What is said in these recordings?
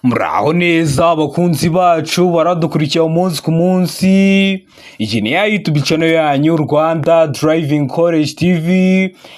Muraho neza abakunzi bacu baradukurikiye umunsi ku munsi. Iyi ni ya YouTube channel yanyu Rwanda Driving College TV.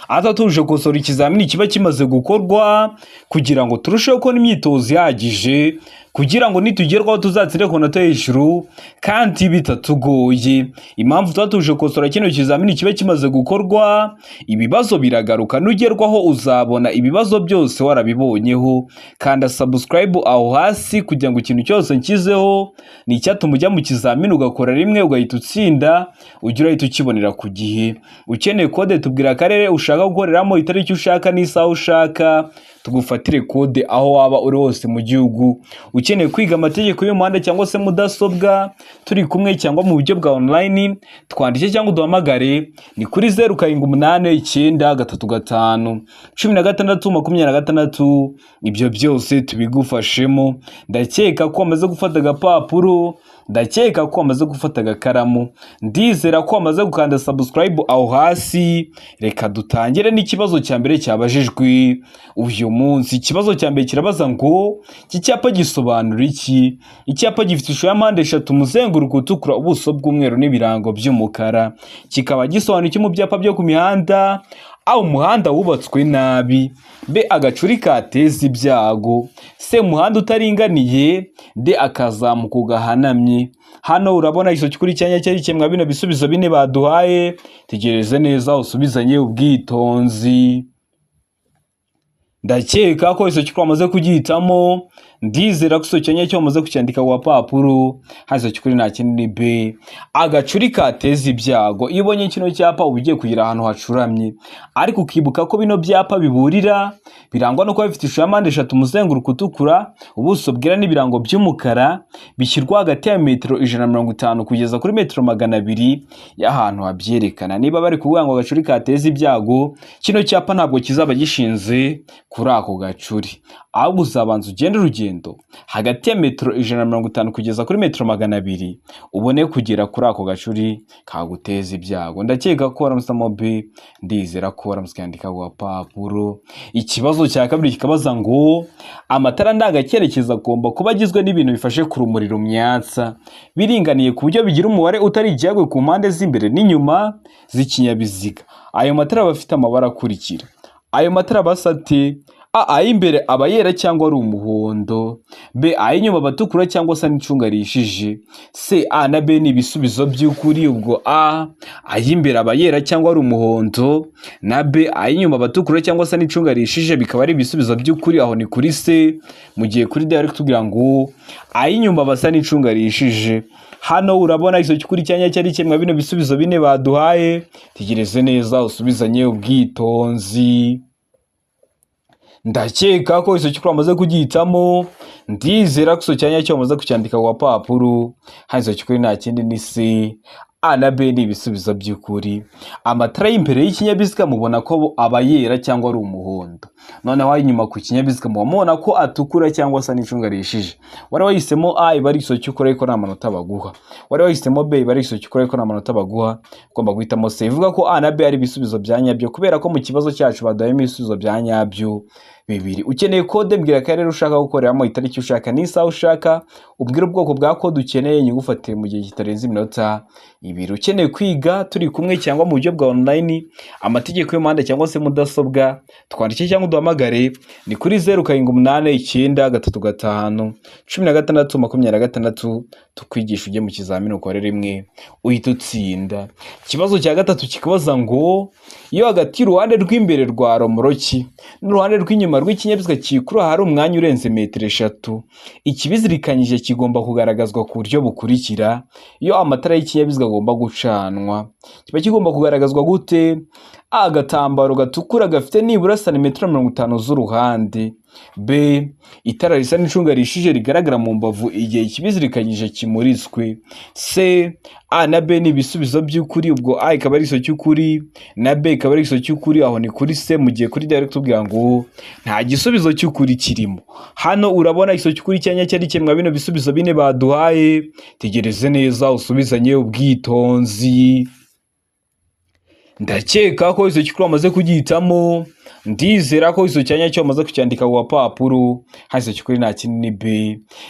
Ata tuje gusora ikizamini kiba kimaze gukorwa kugira ngo turusheho gukora imyitozo ihagije kugira ngo nitugerwaho tuzatsire ku nota hejuru kandi bitatugoye. Impamvu twatuje gusora kino kizamini kiba kimaze gukorwa, ibibazo biragaruka nugerwaho uzabona ibibazo byose warabibonyeho. Kanda subscribe aho hasi kugira ngo ikintu cyose nkizeho ni icyatuma ujya mu kizamini ugakora rimwe ugahita utsinda, ujya urahita ukibonera ku gihe. Ukeneye kode tubwira akarere ushaka gukoreramo, itariki ushaka n'isaha ushaka, tugufatire kode aho waba uri hose mu gihugu. Ukeneye kwiga amategeko y'umuhanda cyangwa se mudasobwa turi kumwe cyangwa mu buryo bwa online, twandike cyangwa uduhamagare ni kuri 0789351626. Ibyo byose tubigufashemo. Ndakeka ko wamaze gufata agapapuro, ndakeka ko wamaze gufata agakaramu, ndizera ko wamaze gukanda subscribe aho hasi. Reka dutangire n'ikibazo cya mbere cyabajijwe uyu munsi. Ikibazo cya mbere kirabaza ngo iki cyapa gisobanura iki? Icyapa gifite ishusho ya mpande eshatu, umuzenguruko utukura, ubuso bw'umweru n'ibirango by'umukara. Kikaba gisobanura iki mu byapa byo ku mihanda? A, umuhanda wubatswe nabi. B, agacuri kateza ibyago. C, umuhanda utaringaniye. D, akazamuka gahanamye. Hano urabona iso kuri cyanya cyari kimwe bino bisubizo bine baduhaye. Tegereze neza usubizanye ubwitonzi. Ndakeka ko iso kikuru amaze kugihitamo, ndizera ko iso cyanya cyo amaze kucyandika ku papuro. Hazo kikuri nta kinini. B, agacuri kateza ibyago. Iyo ubonye kino cyapa ubigiye kugira ahantu hacuramye, ariko ukibuka ko bino byapa biburira birangwa no kuba bifite ishusho ya mpande eshatu, umuzenguruko utukura, ubuso bwera n'ibirango by'umukara, bishyirwa hagati ya metero 150 kugeza kuri metero 200 y'ahantu habyerekana. Niba bari kuvuga ngo agacuri kateza ibyago, kino cyapa ntabwo kizaba gishinze kuri ako gacuri, ahubwo uzabanza ugenda urugendo hagati ya metero 150 kugeza kuri metero 200 ubone kugera kuri ako gacuri kaguteza ibyago. Ndakeka ko waramusamo B, ndizera ko waramuskandika ku papuro. Ikibazo cya kabiri kikabaza ngo amatara ndangacyerekezo agomba kuba agizwe n'ibintu bifashe ku rumuri rumyatsa, biringaniye ku buryo bigira umubare utari igihagwe ku mpande z'imbere n'inyuma z'ikinyabiziga. Ayo matara bafite amabara akurikira. Ayo matara basate: A, ay'imbere aba yera cyangwa ari umuhondo. B, ay'inyuma abatukura cyangwa se n'icunga rishije. C, A na B ni ibisubizo by'ukuri. Ubwo A, ay'imbere aba yera cyangwa ari umuhondo, na B, ay'inyuma abatukura cyangwa se n'icunga rishije bikaba ari ibisubizo by'ukuri. Aho ni kuri C. Mu gihe kuri D ari kutubwira ngo ay'inyuma basa n'icunga rishije. Hano urabona iso kuri cyanya cyari kimwe bino bisubizo bine baduhaye. Tegereze neza usubizanye ubwitonzi. Ndakeka ko iso kikuru amaze kugihitamo, ndizera ko iso cyanya cyo amaze kucyandika ku papuro. Hazo kikuri nta kindi ni C. A na B ni ibisubizo by'ukuri. Amatara y'imbere y'ikinyabiziga mubona ko aba yera cyangwa ari umuhondo, noneho inyuma ku kinyabiziga mubona ko atukura cyangwa se n'icunga rishije. Wari wahisemo A, iba ari iso cy'ukuri ariko nta manota baguha. Wari wahisemo B, iba ari iso cy'ukuri ariko nta manota baguha. Ugomba guhitamo C. Ivuga ko A na B ari ibisubizo bya nyabyo kubera ko mu kibazo cyacu badahemo ibisubizo bya nyabyo bibiri. Ukeneye kode mbwira akarere ushaka gukoreramo, itariki ushaka n'isaha ushaka, ubwira ubwoko bwa kode ukeneye nyigufatire mu gihe kitarenze iminota 2. Ukeneye kwiga turi kumwe cyangwa mu buryo bwa online amategeko y'umuhanda cyangwa se mudasobwa, twandike cyangwa uduhamagare ni kuri 0789351626 tukwigisha ujye mu kizamini ukore rimwe uhita utsinda. Ikibazo cya gatatu kikabaza ngo iyo hagati y'uruhande rw'imbere rwa romoroki n'uruhande rw'inyuma rw'ikinyabiziga kikuru hari umwanya urenze metero 3, ikibizirikanyije kigomba kugaragazwa ku buryo bukurikira. Iyo amatara y'ikinyabiziga agomba gucanwa, kiba kigomba kugaragazwa gute? A, agatambaro gatukura gafite nibura santimetero 50 z'uruhande. B, itara risa n'icunga rishije rigaragara mu mbavu igihe ikibizirikanyije kimuritswe. C, A na B ni ibisubizo by'ukuri. Ubwo A ikaba ari iso cy'ukuri na B ikaba ari iso cy'ukuri. Aho ni kuri C. Mu gihe kuri D ari kutubwira ngo nta gisubizo cy'ukuri kirimo. Hano urabona iso cy'ukuri cyanya cyari kimwe bino bisubizo bine baduhaye. Tegereze neza usubizanye ubwitonzi. Ndakeka ko iso kikuru amaze kugihitamo, ndizera ko iso cyanya cyo bamaze kucyandika ku papuro hasi cyukuri nta kinini B.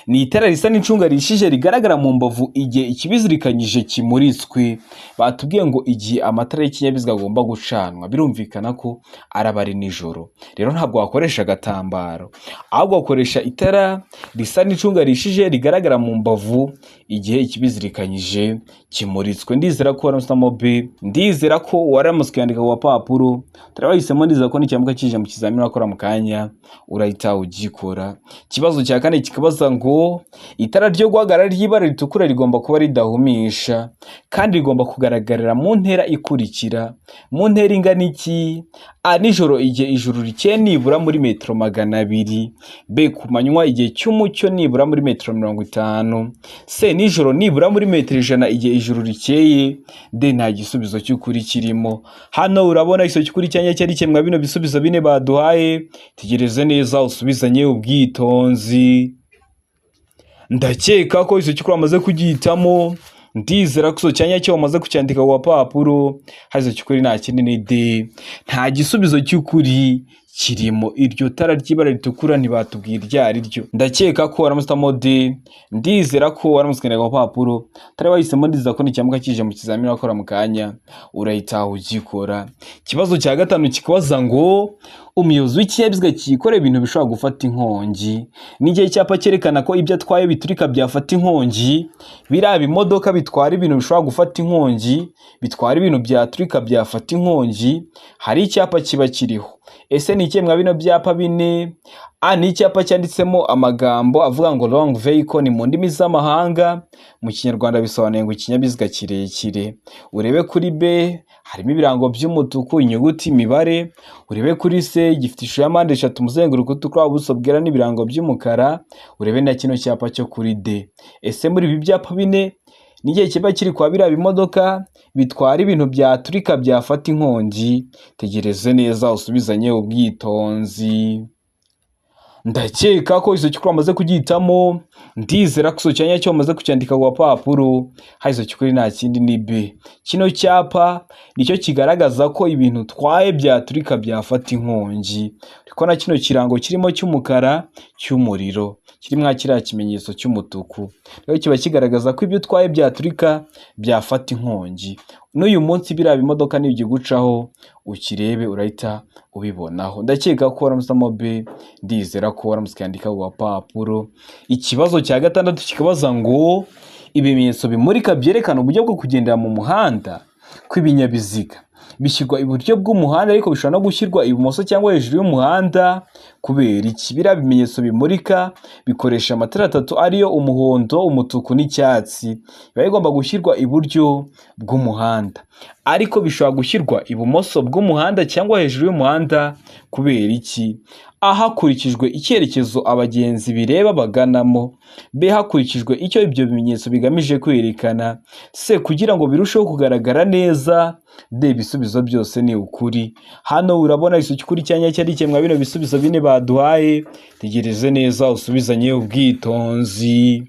Ni itara risa n'icunga rishije rigaragara mu mbavu igihe ikibizirikanyije kimuritswe. Batubwiye ngo igihe amatara y'ikinyabiziga agomba gucanwa birumvikana ko araba ari nijoro. Rero ntabwo wakoresha agatambaro, ahubwo wakoresha itara risa n'icunga rishije rigaragara mu mbavu igihe ikibizirikanyije kimuritswe. Ndizera ko waramusamo B. Ndizera ko waramuswe kwandika ku papuro. Turabahisemo ndizera ko n'icyamuka kije mu kizamini wakora mu kanya urahita ugikora. Kibazo cya kane kikabaza ngo itara ryo guhagarara ry'ibara ritukura rigomba kuba ridahumisha kandi rigomba kugaragarira mu ntera ikurikira. Mu ntera ingana iki? A, nijoro igihe ijuru rikeye nibura muri metero 200. B, ku manywa igihe cy'umucyo nibura muri metero 50. C, nijoro nibura muri metero 100 igihe ijuru rikeye. D, nta gisubizo cy'ukuri kirimo. Hano urabona iso cy'ukuri cyanya cyari kimwe bino bisubizo bine baduhaye. Tegereze neza usubizanye ubwitonzi. Ndakeka ko iso cy'ukuri amaze kugihitamo. Ndizera ko iso cyanya cyo bamaze kucyandika ku papuro hazo cy'ukuri nta kinini D. Nta gisubizo cy'ukuri kirimo. Iryo tara ry'ibara ritukura ntibatubwira ryari ryo. Ndakeka ko waramusitamo D. Ndizera ko waramusikandika ku papuro. Tari wahisemo ndizera ko n'icyamuka kije mu kizamini wakora mu kanya urahita ugikora. Kibazo cya gatanu kikabaza ngo umuyobozi w'ikinyabiziga cyikora ibintu bishobora gufata inkongi. N'igihe icyapa cyerekana ko ibyo atwaye biturika byafata inkongi. Biraba imodoka bitwara ibintu bishobora gufata inkongi, bitwara ibintu byaturika byafata inkongi, hari icyapa kiba kiriho. Ese ni ikihe mwa bino byapa bine? A, ni icyapa cyanditsemo amagambo avuga ngo long vehicle ni mu ndimi z'amahanga, mu kinyarwanda bisobanuye ngo ikinyabiziga kirekire. Urebe kuri B, harimo ibirango by'umutuku, inyuguti, imibare. Urebe kuri C, gifite ishusho ya mpande eshatu, umuzenguruko utukura, ubuso bwera n'ibirango by'umukara. Urebe na kino cyapa cyo kuri D. Ese muri ibi byapa bine n'igihe kiba kiri kwa biraba imodoka bitwara ibintu byaturika byafata inkongi? Tegereze neza usubizanye ubwitonzi. Ndakeka ko iso cyukuri amaze kugihitamo. Ndizera ko iso cyanya cyo amaze kucyandika ku papuro hazo cyukuri nta kindi ni B. Kino cyapa nicyo kigaragaza ko ibintu twaye byaturika byafata inkongi. Ariko na kino kirango kirimo cy'umukara cy'umuriro kirimo kiriya kimenyetso cy'umutuku, rero kiba kigaragaza ko ibyo twaye byaturika byafata inkongi. N'uyu munsi biraba imodoka n'ibigigucaho ukirebe urahita ubibonaho. Ndakeka ko waramusamo B. Ndizera ko waramusikandika ku papuro. Ikibazo cya gatandatu kikabaza ngo ibimenyetso bimurika byerekana uburyo bwo kugendera mu muhanda kw'ibinyabiziga bishyirwa iburyo bw'umuhanda ariko bishobora no gushyirwa ibumoso cyangwa hejuru y'umuhanda. Kubera iki? Biriya bimenyetso bimurika bikoresha amatara atatu ariyo umuhondo, umutuku n'icyatsi. Biba bigomba gushyirwa iburyo bw'umuhanda ariko bishobora gushyirwa ibumoso bw'umuhanda cyangwa hejuru y'umuhanda. Kubera iki? A, hakurikijwe icyerekezo abagenzi bireba baganamo. B, hakurikijwe icyo ibyo bimenyetso bigamije kwerekana. C, kugira ngo birusheho kugaragara neza. D, ibisubizo byose ni ukuri. Hano urabona iso cyukuri cyanya cyari kimwe bino bisubizo bine baduhaye. Tegereze neza usubizanye ubwitonzi.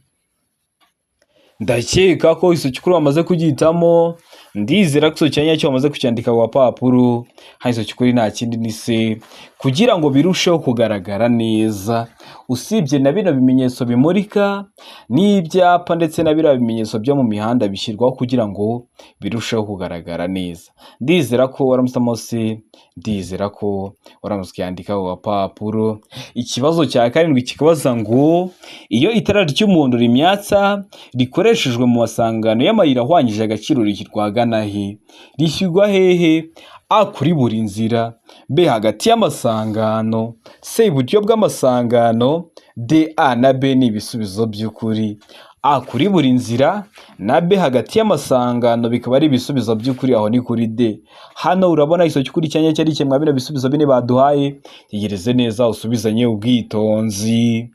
Ndakeka ko iso cyukuri bamaze kugihitamo. Ndizera ko iso cyanya cyo bamaze kucyandika ku papuro hazo cyukuri nta kindi ni C. Kugira ngo birusheho kugaragara neza. Usibye na bino bimenyetso bimurika n'ibyapa ndetse na bino bimenyetso byo mu mihanda bishyirwaho kugira ngo birusheho kugaragara neza. Ndizera ko waramusamo C. Ndizera ko waramusikandika ku papuro. Ikibazo cya karindwi kikabaza ngo iyo itara ry'umuhondo rimyatsa rikoreshejwe mu masangano y'amayira ahwanyije agaciro rishyirwa he? Rishyirwa hehe? A, kuri buri nzira. B, hagati y'amasangano. C, iburyo bw'amasangano. D, A na B ni ibisubizo by'ukuri. A, kuri buri nzira na B, hagati y'amasangano bikaba ari ibisubizo by'ukuri. Aho ni kuri D. Hano urabona iso cy'ukuri cyanya cyari kimwe bino bisubizo bine baduhaye. Tegereze neza usubizanye ubwitonzi.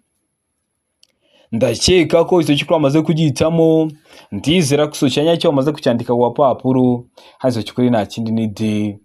Ndakeka ko iso cy'ukuri amaze kugihitamo. Ndizera ko iso cyanya cyo amaze kucyandika ku papuro hazo cy'ukuri nta kindi ni D.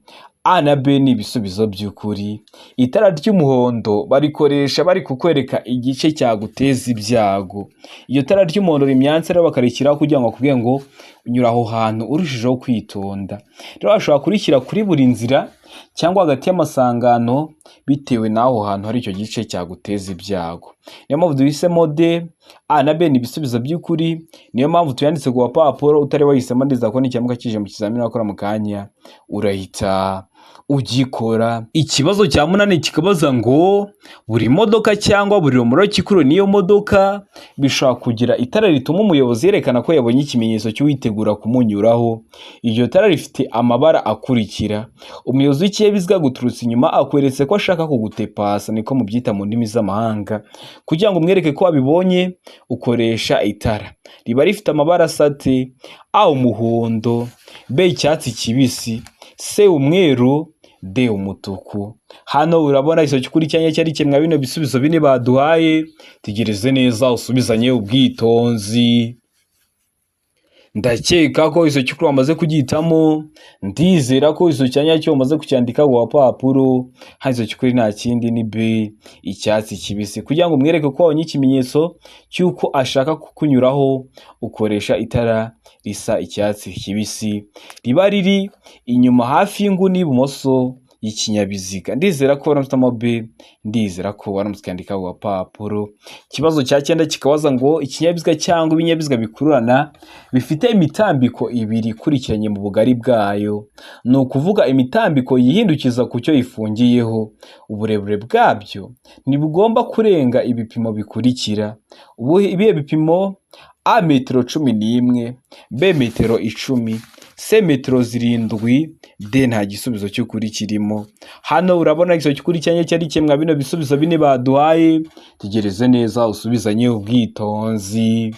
A na B ni ibisubizo by'ukuri. Itara ry'umuhondo barikoresha bari kukwereka igice cyaguteza ibyago. Iyo tara ry'umuhondo rimyanse rero bakarishyiraho kugira ngo bakubwire ngo unyura aho hantu urushijeho kwitonda. Rero bashobora kurishyira kuri buri nzira cyangwa hagati y'amasangano bitewe n'aho hantu hari icyo gice cyaguteza ibyago. Niyo mpamvu duhisemo D, A na B ni ibisubizo by'ukuri. Niyo mpamvu tuyanditse ku gapapuro, utari wahisemo neza ko n'ikimuga kije mu kizamini wakora mu kanya urahita ugikora. Ikibazo cya 8 kikabaza ngo buri modoka cyangwa buri romoro kikuru niyo modoka bishobora kugira itara rituma umuyobozi yerekana ko yabonye ikimenyetso cy'uwitegura kumunyuraho. Iryo tara rifite amabara akurikira: umuyobozi w'ikinyabiziga guturutse inyuma akweretse ko ashaka kugutepasa, niko mubyita mu ndimi z'amahanga. Kugira ngo umwereke ko abibonye ukoresha itara, riba rifite amabara asate: A umuhondo, B icyatsi kibisi, C umweru, D umutuku. Hano urabona iso cyukuri cyanya cyari kimwe bino bisubizo bine baduhaye, tegereze neza usubizanye ubwitonzi. Ndakeka ko iso cyukuri wamaze kugitamo, ndizera ko iso cyanya cyo wamaze kucyandika ku papuro. Iso cyukuri nta kindi ni B icyatsi kibisi. Kugira ngo umwereke ko wabonye ikimenyetso cyuko ashaka kukunyuraho ukoresha itara risa icyatsi kibisi, riba riri inyuma hafi y'inguni y'ibumoso y'ikinyabiziga. Ndizera ko waramutamo B, ndizera ko waramutwandika ku papuro. Kibazo cya 9 kikabaza ngo ikinyabiziga cyangwa ibinyabiziga bikururana bifite imitambiko ibiri ikurikiranye mu bugari bwayo. Ni ukuvuga imitambiko yihindukiza ku cyo ifungiyeho. Uburebure bwabyo ntibugomba kurenga ibipimo bikurikira. Ibihe bipimo: A metero 11, B metero 10, C metero 7, D nta gisubizo cy'ukuri kirimo. Hano urabona iso cy'ukuri cyanye cyari kimwe bino bisubizo bine baduhaye, tegereze neza usubizanye ubwitonzi.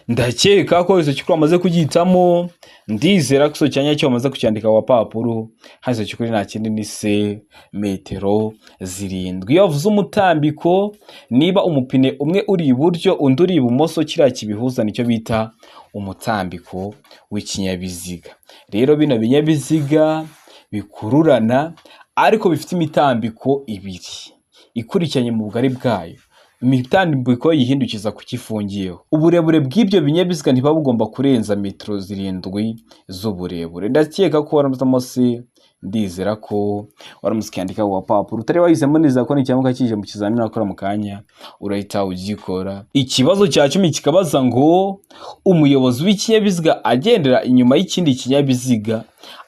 Ndakeka ko iso cy'ukuri wamaze kugitamo, ndizera ko iso cyanya cyo wamaze kucyandika ku papuro. Iso cy'ukuri nta kindi ni C metero 7. Iyo uvuze umutambiko, niba umupine umwe uri iburyo undi uri ibumoso, kiriya kibihuza nicyo bita umutambiko w'ikinyabiziga. Rero bino binyabiziga bikururana ariko bifite imitambiko ibiri ikurikiranye mu bugari bwayo, imitambiko yihindukiza ku kifungiyeho. Uburebure bw'ibyo binyabiziga ntiba bugomba kurenza metero 7 z'uburebure. Ndakeka ko waramutamo C, ndizera ko waramusikandika ku papuro. Utari wahisemo neza ko n'ikimuga kije mu kizamini wakora mu kanya urahita ugikora. Ikibazo cya 10 kikabaza ngo umuyobozi w'ikinyabiziga agendera inyuma y'ikindi kinyabiziga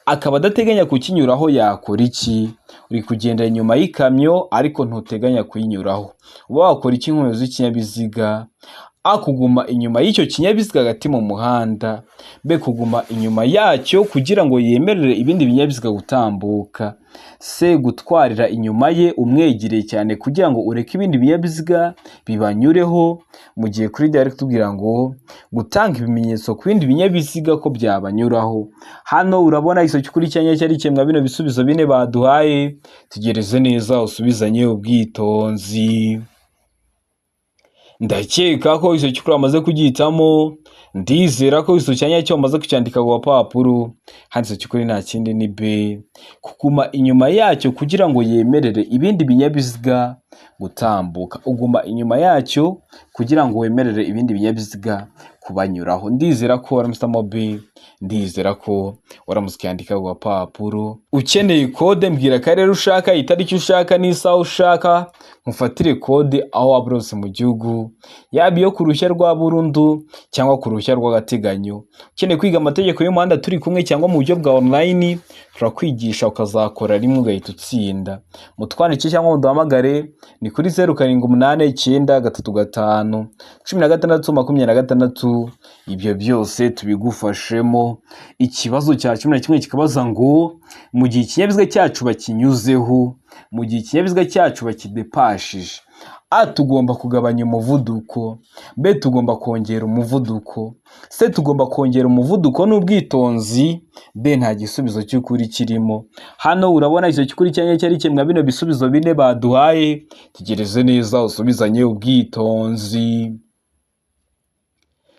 akaba adateganya kukinyuraho yakora iki? Uri kugenda inyuma y'ikamyo ariko ntuteganya kuyinyuraho, uba wakora iki nk'umuyobozi w'ikinyabiziga? A kuguma inyuma y'icyo kinyabiziga hagati mu muhanda, B kuguma inyuma yacyo kugira ngo yemerere ibindi binyabiziga gutambuka, C gutwarira inyuma ye umwegereye cyane kugira ngo ureke ibindi binyabiziga bibanyureho, mu gihe kuri direct tubwira ngo gutanga ibimenyetso ku bindi binyabiziga ko byabanyuraho. Hano urabona iso cy'ukuri cyanya cyari kimwe bino bisubizo bine baduhaye, tegereze neza usubizanye ubwitonzi. Ndakeka ko iso cyukuri wamaze kugitamo, ndizera ko iso cyanya cyo wamaze kucyandika ku papuro. Iso cyukuri nta kindi ni B kuguma inyuma yacyo kugira ngo yemerere ibindi binyabiziga gutambuka. Uguma inyuma yacyo kugira ngo wemerere ibindi binyabiziga kubanyuraho. Ndizera ko waramusamo B, ndizera ko waramusikandika ku papuro. Ukeneye code mbwira karere ushaka, itariki ushaka n'isaha ushaka, mufatire code aho wabrose mu gihugu, yaba iyo kurushya rwa burundu cyangwa kurushya rw'agateganyo. Ukeneye kwiga amategeko y'umuhanda turi kumwe cyangwa mu buryo bwa online, turakwigisha ukazakora rimwe ugahita utsinda. Mutwandike cyangwa muduhamagare ni kuri 0789351626. Ibyo byose tubigufashemo. Ikibazo cya 11 kikabaza ngo mu gihe ikinyabiziga cyacu bakinyuzeho, mu gihe ikinyabiziga cyacu bakidepashije, A tugomba kugabanya umuvuduko, B tugomba kongera umuvuduko, C tugomba kongera umuvuduko n'ubwitonzi, D nta gisubizo cy'ukuri kirimo. Hano urabona icyo cy'ukuri cyanya cyari kimwe bino bisubizo bine baduhaye, tegereze neza usubizanye ubwitonzi.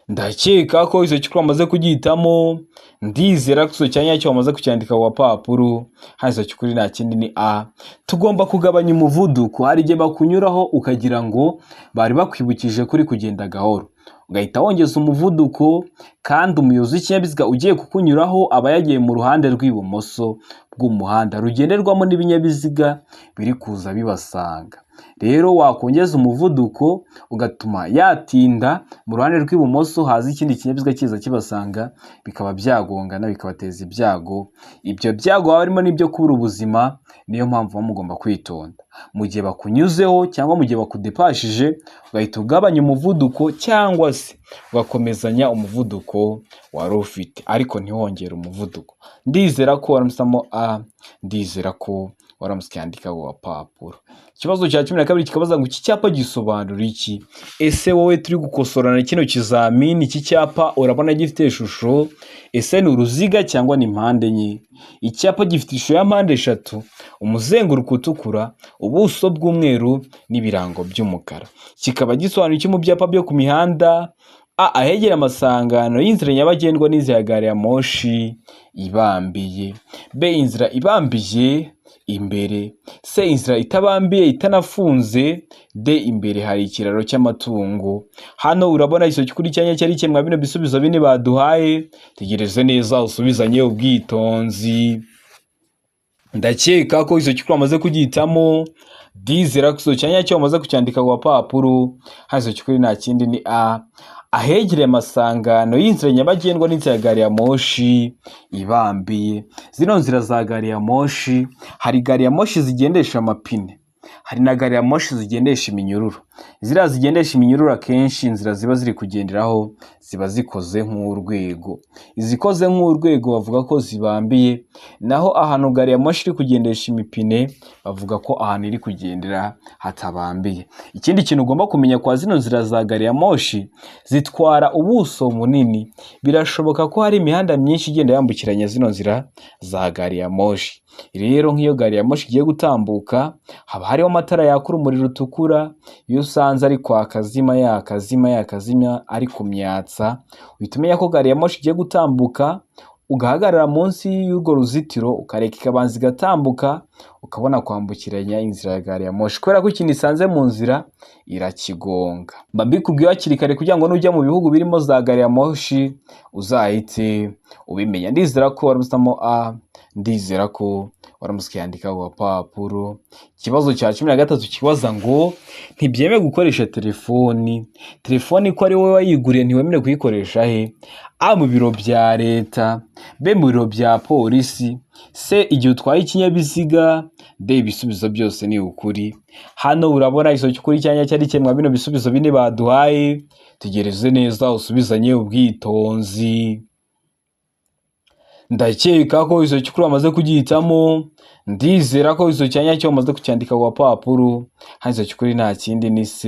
ndakeka ko izo cyukuri wamaze kugihitamo, ndizera ko izo cyanya cyo wamaze kucyandika ku gapapuro. Hano izo cyukuri nta kindi ni A. Tugomba kugabanya umuvuduko. Hari igihe bakunyuraho ukagira ngo bari bakwibukije kuri kugenda gahoro, ugahita wongeza umuvuduko, kandi umuyobozi w'ikinyabiziga ugiye kukunyuraho aba yagiye mu ruhande rw'ibumoso bw'umuhanda rugenderwamo n'ibinyabiziga biri kuza bibasanga. Rero wakongeza umuvuduko ugatuma yatinda mu ruhande rw'ibumoso, haza ikindi kinyabiziga kiza kibasanga, bikaba byagongana bikabateza ibyago. Ibyo byago haba harimo n'ibyo kubura ubuzima. Niyo mpamvu mugomba kwitonda mu gihe bakunyuzeho cyangwa mu gihe bakudepashije, ugahita ugabanya umuvuduko cyangwa se ugakomezanya umuvuduko wari ufite, ariko ntiwongere umuvuduko. Ndizera ko waramusamo A, ndizera ko waramusyandika ku gapapuro. Ikibazo cya 12 kikabaza ngo iki cyapa gisobanura iki? Ese wowe turi gukosorana kino kizamini, iki cyapa urabona gifite ishusho, ese ni uruziga cyangwa ni impande enye? Icyapa gifite ishusho ya mpande eshatu, umuzenguruko utukura, ubuso bw'umweru n'ibirango by'umukara. Kikaba gisobanura iki mu byapa byo ku mihanda? A. Ahegera amasangano y'inzira nyabagendwa n'inzira ya gari ya moshi ibambiye. B. Inzira ibambiye imbere. C. Inzira itabambiye itanafunze. D. Imbere hari ikiraro cy'amatungo. Hano urabona iso cyukuri cyanya cyari cyemwa bino bisubizo bine baduhaye. Tegereze neza usubizanye ubwitonzi. Ndakeka ko iso cyukuri amaze kugihitamo. Ndizera ko iso cyanya cyo amaze kucyandika ku gapapuro. Hazo cyukuri nta kindi ni A. Ahegereye amasangano y'inzira nyabagendwa n'inzira ya gari ya moshi ibambiye. Zino nzira za gari ya moshi, hari gari ya moshi zigendesha amapine, hari na gari ya moshi zigendesha iminyururu. Zira zigendesha iminyururu akenshi inzira ziba ziri kugenderaho ziba zikoze nk'urwego. Izikoze nk'urwego bavuga ko zibambiye, naho ahantu gari ya moshi iri kugendesha imipine bavuga ko ahantu iri kugendera hatabambiye. Ikindi kintu ugomba kumenya kwa zino nzira za gari ya moshi, zitwara ubuso munini. Birashoboka ko hari imihanda myinshi igenda yambukiranya zino nzira za gari ya moshi. Rero nk'iyo gari ya moshi igiye gutambuka, haba hariho amatara yaka urumuri rutukura. Iyo usanze ari kwaka zima yakazima ari kumyatsa, uhita umenya ko gari ya moshi igiye gutambuka. Ugahagarara munsi y'urwo ruzitiro ukareka ikabanza igatambuka, ukabona kwambukiranya inzira ya gari ya moshi. Kubera ko ikintu isanze mu nzira irakigonga. Mbikubwiye hakiri kare kugira ngo nujya mu bihugu birimo za gari ya moshi uzahite ubimenya. Ndizera ko waramusamo A, ndizera ko waramusyandika ku gapapuro. Ikibazo cya 13 kibaza ngo ntibyemewe gukoresha telefoni. Telefoni ko ari wowe wayiguriye ntiwemerewe kuyikoresha he? A. Mu biro bya leta. B. Mu biro bya polisi. C. Igihe utwaye ikinyabiziga. D. Ibisubizo byose ni ukuri. Hano urabona iso cyukuri cyanya cyari cyemwa bino bisubizo bine baduhaye. Tegereze neza usubizanye ubwitonzi. Ndakeka ko iso cyukuri amaze kugihitamo. Ndizera ko iso cyanya cyo amaze kucyandika ku gapapuro. Iso cyukuri nta kindi ni C.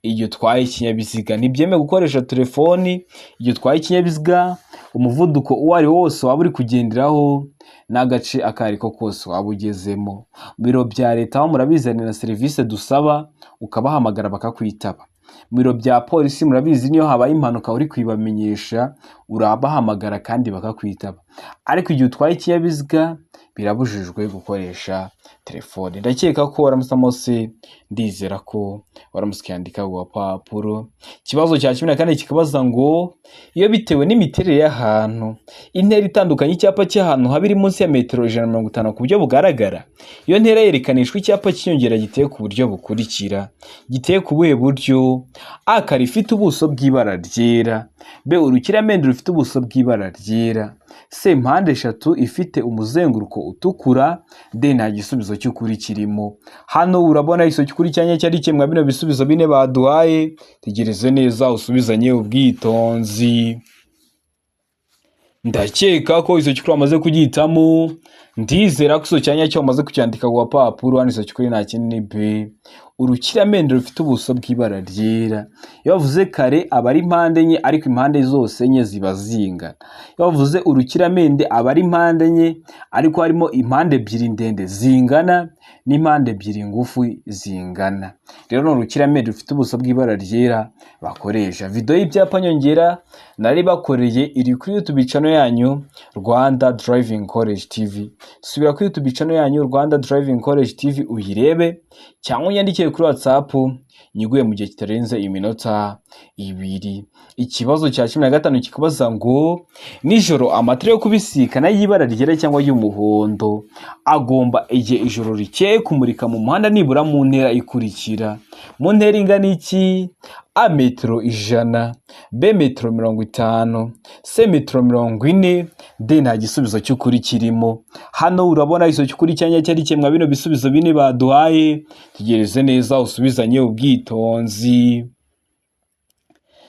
Igihe utwaye ikinyabiziga ntibyemewe gukoresha telefoni. Igihe utwaye ikinyabiziga, umuvuduko uwo ari wose waba uri kugenderaho n'agace akariko kose waba ugezemo. Mu biro bya leta aho murabizanira serivisi dusaba ukabahamagara bakakwitaba. Mu biro bya polisi murabizi niyo habaye impanuka uri kwibamenyesha urabahamagara kandi bakakwitaba. Ariko igihe utwaye ikinyabiziga birabujijwe gukoresha telefone. Ndakeka ko waramusamo C, ndizera ko waramusyandika ku gapapuro. Ikibazo cya 14 kikabaza ngo iyo bitewe n'imiterere y'ahantu, intera itandukanye icyapa cy'ahantu habiri munsi ya metero 150 ku buryo bugaragara, iyo ntera yerekanishwa icyapa cy'inyongera giteye ku buryo bukurikira. Giteye ku buhe buryo? A. Karifite ubuso bw'ibara ryera. B. Urukiramende rufite ubuso bw'ibara ryera. C. Mpande eshatu ifite umuzenguruko utukura. D. Nta gisubizo cy'ukuri kirimo. Hano urabona iso cy'ukuri cyanya cyari cyemwa bino bisubizo bine baduhaye. Tegereze neza usubizanye ubwitonzi. Ndakeka ko iso cy'ukuri amaze kugihitamo. ndizera ko iso cyanya cyo wamaze kucyandika ku gapapuro handitse kuri nta kinini B. Urukiramende rufite ubuso bw'ibara ryera. Iyo bavuze kare aba ari impande enye ariko impande zose enye ziba zingana. Iyo bavuze urukiramende aba ari impande enye ariko harimo impande ebyiri ndende zingana n'impande ebyiri ngufu zingana. Rero no urukiramende rufite ubuso bw'ibara ryera bakoresha. Video y'ibyapa nyongera nari bakoreye iri kuri YouTube channel yanyu Rwanda Driving College TV. Subira kuri YouTube channel yanyu Rwanda Driving College TV uyirebe cyangwa unyandikiye kuri WhatsApp nyiguye mu gihe kitarenze iminota 2. Ikibazo cya 15 kikubaza ngo nijoro amatara yo kubisikana y'ibara ryera cyangwa y'umuhondo agomba igihe ijoro rikeye kumurika mu muhanda nibura mu ntera ikurikira. Mu ntera ingana iki? A metero 100, B metero 50, C metero 40, D nta gisubizo cy'ukuri kirimo. Hano urabona iso cy'ukuri cyanya cyari kimwe bino bisubizo bine baduhaye, tugereze neza usubizanye ubwitonzi.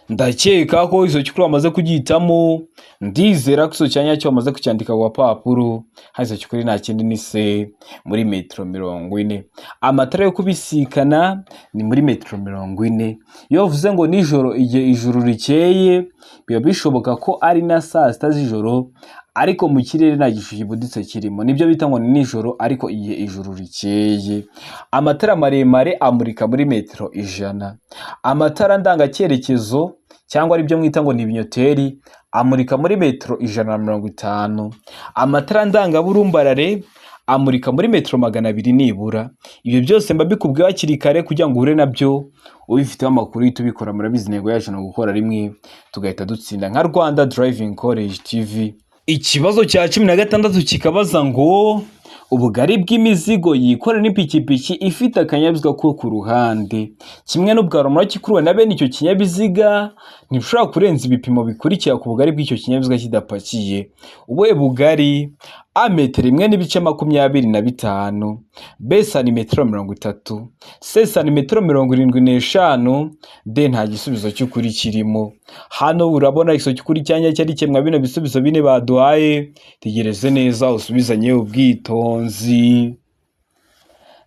Ndakeka ko iso cy'ukuri wamaze kugitamo, ndizera ko iso cyanya cyo wamaze kucyandika ku papuro, hazo cy'ukuri nta kindi ni C muri metero 40. Amatara yo kubisikana ni muri metero 40. Iyo uvuze ngo nijoro igihe ijuru rikeye, biba bishoboka ko ari na saa sita z'ijoro ariko mu kirere nta gishu kibuditse kirimo. Nibyo bita ngo ni nijoro ariko igihe ijuru rikeye. Amatara maremare amurika muri metero 100. Amatara ndangacyerekezo cyangwa ari byo mwita ngo ni ibinyoteri amurika muri metero 150. Amatara ndangaburumbarare amurika muri metero 200 nibura. Ibyo byose mba bikubwiye hakiri kare kugira ngo uhure nabyo ubifite amakuru y'itubikora murabizi intego yacu no gukora rimwe tugahita dutsinda nka Rwanda Driving College TV. Ikibazo cya 16 kikabaza ngo ubugari bw'imizigo yikora n'ipikipiki ifite akanyabiziga ko ku ruhande kimwe n'ubwarumura kikuruwe na bene icyo kinyabiziga ntibishobora kurenza ibipimo bikurikira ku bugari bw'icyo kinyabiziga kidapakiye. Ubuhe bugari? A metero 1.25, B santimetero 30, C santimetero 75, D nta gisubizo cy'ukuri kirimo. Hano urabona iso cy'ukuri cyanya cyari kimwe bino bisubizo bine baduhaye, tegereze neza usubizanye ubwitonzi.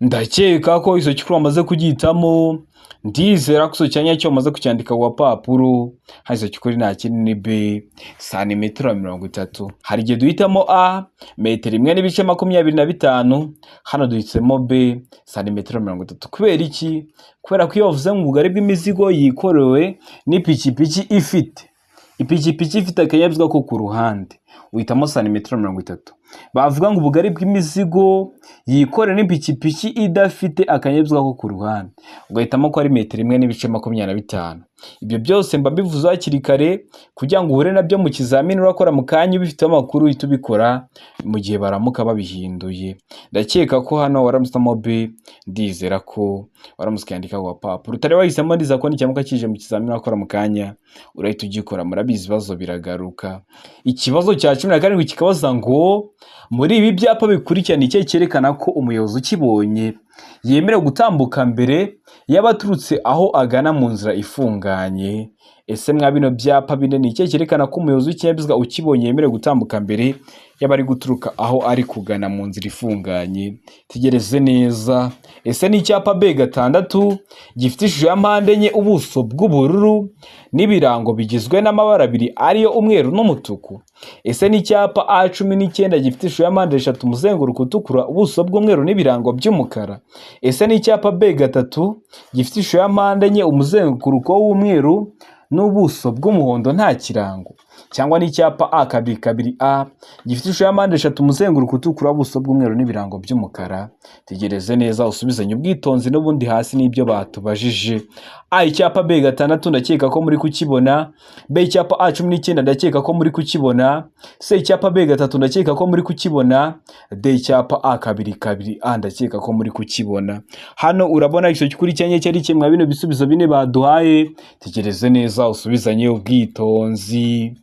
Ndakeka ko iso cy'ukuri wamaze kugitamo, ndizera ko iso cyanya cyo wamaze kucyandika ku papuro, hazo cy'ukuri nta kindi ni B santimetero 30. Hari igihe duhitamo A metero 1.25, hano duhitsemo B santimetero 30. Kubera iki? Kubera ko iyo bavuze ngo ubugari bw'imizigo yikorewe n'ipikipiki ifite akanyabiziga ko ku ruhande uhitamo santimetero 30. Bavuga ngo ubugari bw'imizigo yikore n'ipikipiki idafite akanyabiziga ko ku ruhande ugahitamo ko ari metero 1.25. Ibyo byose mba bivuze hakiri kare kugira ngo uhure nabyo mu kizamini urakora mu kanya ubifite amakuru itubikora mu gihe baramuka babihinduye. Ndakeka ko hano waramusamo B, ndizera ko waramuskandika ku papuro. Utari wahisemo ndiza ko nicyamuka kije mu kizamini urakora mu kanya urahita ugikora murabizi bazo biragaruka. Ikibazo cya 17 kikabaza ngo muri ibi byapa bikurikirana icyo cyerekana ko umuyobozi ukibonye yemerewe gutambuka mbere y'abaturutse aho agana mu nzira ifunganye. Ese mwa bino byapa binini icyo cyerekana ko umuyobozi w'ikinyabiziga ukibonye yemerewe gutambuka mbere y'abari guturuka aho ari kugana mu nzira ifunganye? Tegereze neza. Ese ni icyapa B6 gifite ishusho ya mpande enye ubuso bw'ubururu n'ibirango bigizwe n'amabara abiri ariyo umweru n'umutuku? Ese ni icyapa A19 gifite ishusho ya mpande 3 umuzenguruko utukura ubuso bw'umweru n'ibirango by'umukara? Ese ni icyapa B3 gifite ishusho ya mpande enye umuzenguruko w'umweru n'ubuso bw'umuhondo nta kirango? Cyangwa ni icyapa A22A gifite ishusho ya mpande 3 umuzenguruko utukura ubuso bw'umweru n'ibirango by'umukara? Tegereze neza usubizanye ubwitonzi n'ubundi hasi n'ibyo batubajije. A icyapa B6 ndakeka ko muri kukibona, B icyapa A19 ndakeka ko muri kukibona, C icyapa B3 ndakeka ko muri kukibona, D icyapa A22A ndakeka ko muri kukibona. Hano urabona iso cy'ukuri cyanye cyari kimwe bino bisubizo bine baduhaye, tegereze neza usubizanye ubwitonzi.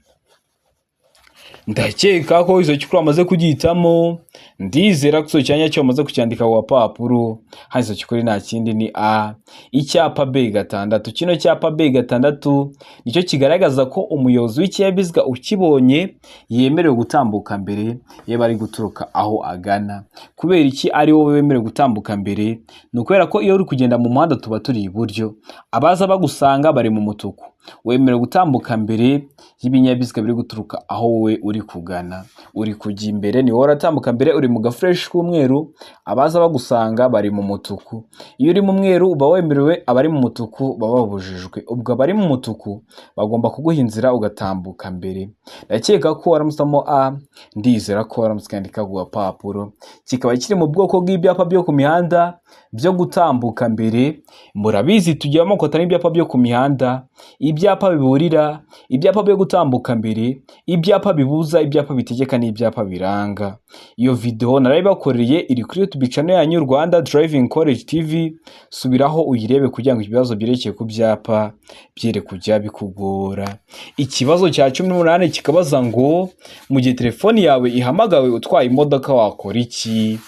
Ndakeka ko izo cy'ukuri wamaze kugitamo, ndizera ko iso cyanya cyo wamaze kucyandika ku gapapuro. Hano iso cy'ukuri nta kindi ni A. Icyapa B6, kino cyapa B6 nicyo kigaragaza ko umuyobozi w'ikinyabiziga ukibonye yemerewe gutambuka mbere iyo bari guturuka aho agana. Kubera iki ari wowe wemerewe gutambuka mbere? Ni ukubera ko iyo uri kugenda mu muhanda tuba turi iburyo, abaza bagusanga bari mu mutuku, wemerewe gutambuka mbere y'ibinyabiziga biri guturuka aho wowe uri kugana. Uri kujya imbere, ni wowe uratambuka mbere, uri mu gafresh k'umweru, abaza bagusanga bari mu mutuku. Iyo uri mu mweru uba wemerewe, abari mu mutuku baba babujijwe. Ubwo abari mu mutuku bagomba kuguha inzira ugatambuka mbere. Ndakeka ko waramusamo A, ndizera ko waramuskandika ku gapapuro. Kikaba kiri mu bwoko bw'ibyapa byo ku mihanda byo gutambuka mbere. Murabizi tugira amoko atari ibyapa byo ku mihanda: ibyapa biburira, ibyapa byo gutambuka mbere, ibyapa bibuza, ibyapa bitegeka n'ibyapa biranga. Iyo video narayibakoreye, iri kuri YouTube channel yanyu Rwanda Driving College TV. Subiraho uyirebe kugira ngo ibibazo byerekeye ku byapa byere kujya bikugora. Ikibazo cya 18 kikabaza ngo mu gihe telefoni yawe ihamagawe utwaye imodoka wakora iki?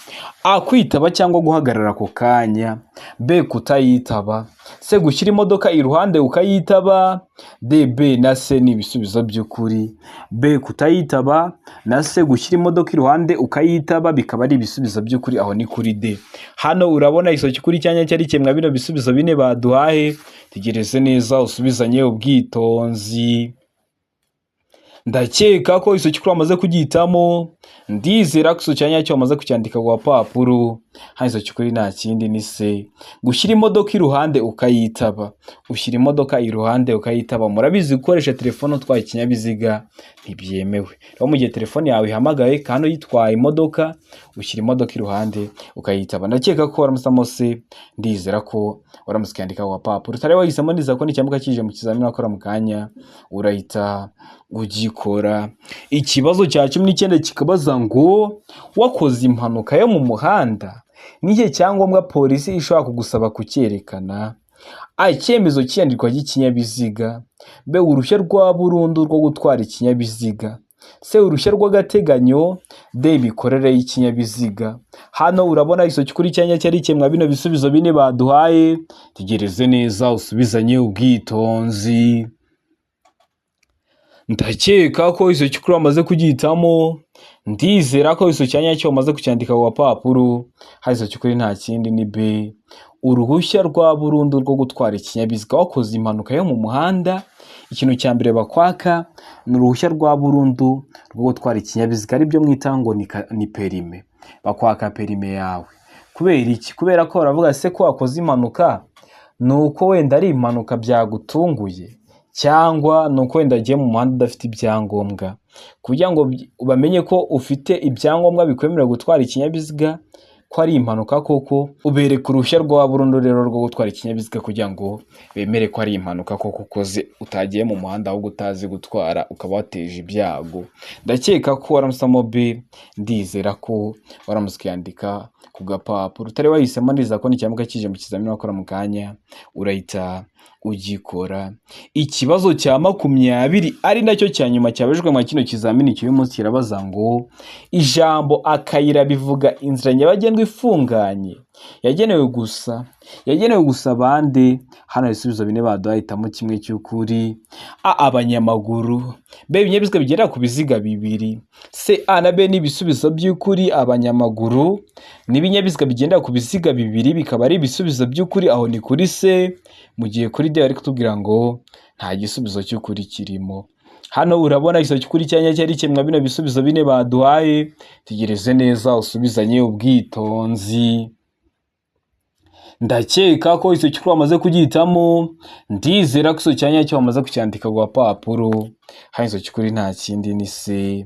A, kwitaba cyangwa guhagarara ako kanya. B, kutayitaba. C, gushyira imodoka iruhande ukayitaba. D, B na C ni ibisubizo by'ukuri. B, kutayitaba, na C, gushyira imodoka iruhande ukayitaba bikaba ari ibisubizo by'ukuri, aho ni kuri D. Hano urabona iso cy'ukuri cyanya cyari kimwe bino bisubizo bine baduhaye. Tegereze neza usubizanye ubwitonzi. Ndakeka ko iso cy'ukuri wamaze kugitamo. Ndizera ko iso cyanya cyo wamaze kucyandika ku gapapuro. Hano iso cy'ukuri nta kindi ni C, gushyira imodoka iruhande ukayitaba. Ushyira imodoka iruhande ukayitaba. Murabizi gukoresha telefone utwaye ikinyabiziga ntibyemewe. Rero mu gihe telefone yawe ihamagaye kandi uyitwaye imodoka, ushyira imodoka iruhande ukayitaba. Ndakeka ko waramusamo C, ndizera ko waramuskandika ku gapapuro. Utari wahisemo, ndizera ko n'icyamuka kije mu kizamini wakora mu kanya urahita ugikora. Ikibazo cya 19 kikabaza ngo wakoze impanuka yo mu muhanda, n'igihe cyangombwa polisi ishobora kugusaba kucyerekana? A, icyemezo cy'iyandikwa ry'ikinyabiziga. B, uruhushya rwa burundu rwo gutwara ikinyabiziga. C, uruhushya rw'agateganyo. D, imikorere y'ikinyabiziga. Hano urabona iso cy'ukuri cyanya cyari kimwe bino bisubizo bine baduhaye. Tegereze neza usubizanye ubwitonzi. Ndakeka ko iso cy'ukuri wamaze kugitamo. Ndizera ko iso cyanya cyo wamaze kucyandika ku gapapuro. Hari iso cy'ukuri nta kindi ni B, uruhushya rwa burundu rwo gutwara ikinyabiziga. Wakoze impanuka yo mu muhanda, ikintu cya mbere bakwaka ni uruhushya rwa burundu rwo gutwara ikinyabiziga, ari byo mwita ngo ni perime. Bakwaka perime yawe. Kubera iki? Kubera ko baravuga se ko wakoze impanuka nuko wenda ari impanuka byagutunguye, cyangwa nuko wenda agiye mu muhanda udafite ibyangombwa. Kugira ngo bamenye ko ufite ibyangombwa bikwemerera gutwara ikinyabiziga, ko ari impanuka koko, ubereka uruhushya rwa burundu rero rwo gutwara ikinyabiziga kugira ngo bemere ko ari impanuka koko ukoze, utagiye mu muhanda ahubwo utazi gutwara ukaba wateje ibyago. Ndakeka ko waramusamo B, ndizera ko waramuskandika ku gapapuro. Utari wahisemo, ndizera ko n'icyamuka kije mu kizamini wakora mu kanya urahita ugikora. Ikibazo cya 20 ari nacyo cya nyuma cyabajwe mu kino kizamini cy'uyu munsi kirabaza ngo ijambo akayira bivuga inzira nyabagendwa ifunganye yagenewe gusa bande? Hano ibisubizo bine baduhitamo kimwe cy'ukuri. A, abanyamaguru. B, ibinyabiziga bigera ku biziga bibiri. C, A na B ni ibisubizo by'ukuri. Abanyamaguru n'ibinyabiziga bigenda ku biziga bibiri bikaba ari ibisubizo by'ukuri, aho ni kuri C. Mu gihe kuri D ari kutubwira ngo nta gisubizo cy'ukuri kirimo. Hano urabona iso cy'ukuri cyanya cyari kimwe bino bisubizo bine baduhaye. Tegereze neza usubizanye ubwitonzi. Ndakeka ko iso cy'ukuri wamaze kugitamo. Ndizera ko iso cyanya cyo wamaze kucyandika ku gapapuro. Hano iso cy'ukuri nta kindi ni C,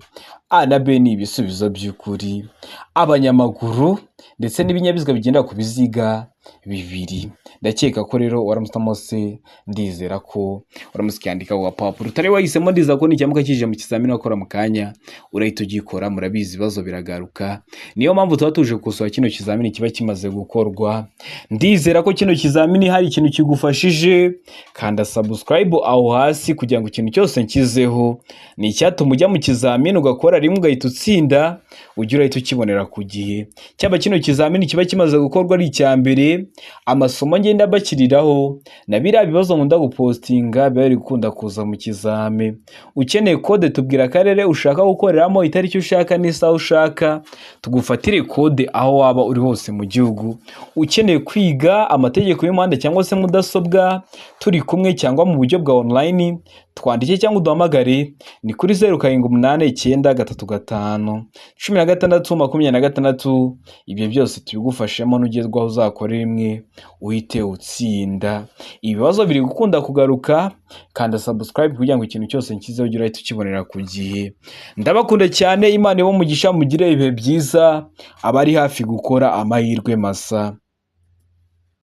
A na B ni ibisubizo by'ukuri. Abanyamaguru ndetse n'ibinyabiziga bigenda ku biziga 2. Ndakeka ko rero waramutamo se, ndizera ko waramutse ukandika ku gapapuro utari wahisemo, ndiza ko nicyamuka kije mu kizamini wakora mu kanya urahita ugikora. Murabizi ibibazo biragaruka, niyo mpamvu tuba tuje gukosora kino kizamini kiba kimaze gukorwa. Ndizera ko kino kizamini hari ikintu kigufashije, kanda subscribe aho hasi kugira ngo ikintu cyose nkizeho ni icyatuma ujya mu kizamini ugakora rimwe ugahita utsinda, ujye urahita ukibonera ku gihe. Cyaba kino kizamini kiba kimaze gukorwa ari icya mbere, amasomo ngenda bakiriraho na biriya bibazo nkunda gupostinga biba biri gukunda kuza mu kizame. Ukeneye kode tubwira akarere ushaka gukoreramo, itariki ushaka n'isaha ushaka, tugufatire kode aho waba uri hose mu gihugu. Ukeneye kwiga amategeko y'umuhanda cyangwa se mudasobwa turi kumwe cyangwa mu buryo bwa online, twandike cyangwa uduhamagare ni kuri 0789351626. Ibyo byose tubigufashemo, nugezwaho uzakora rimwe uhite utsinda. Ibibazo biri gukunda kugaruka, kanda subscribe kugira ngo ikintu cyose nkizeho ujye urahita ukibonera ku gihe. Ndabakunda cyane, Imana ibo mugisha, mugire ibihe byiza, abari hafi gukora amahirwe masa.